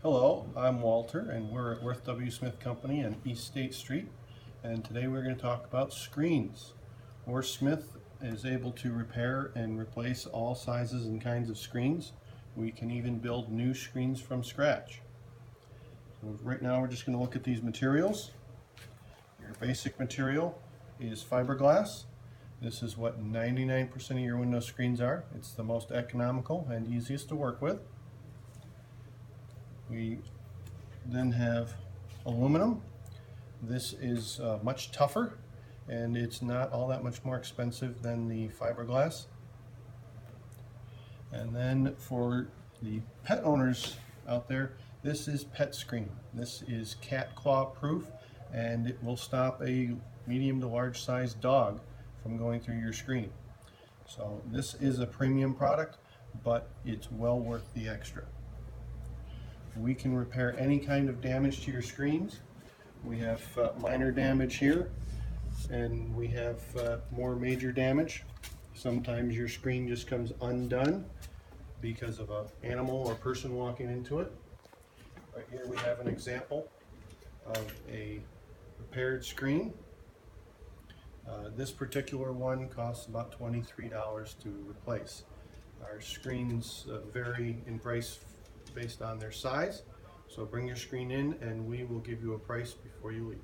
Hello, I'm Walter and we're at Worth W. Smith Company on East State Street, and today we're going to talk about screens. Worth Smith is able to repair and replace all sizes and kinds of screens. We can even build new screens from scratch. So right now we're just going to look at these materials. Your basic material is fiberglass. This is what 99% of your window screens are. It's the most economical and easiest to work with. We then have aluminum. This is much tougher and it's not all that much more expensive than the fiberglass. And then for the pet owners out there, this is pet screen. This is cat claw proof and it will stop a medium to large size dog from going through your screen. So this is a premium product, but it's well worth the extra. We can repair any kind of damage to your screens. We have minor damage here, and we have more major damage. Sometimes your screen just comes undone because of an animal or person walking into it. Right here we have an example of a repaired screen. This particular one costs about $23 to replace. Our screens vary in price based on their size. So bring your screen in and we will give you a price before you leave.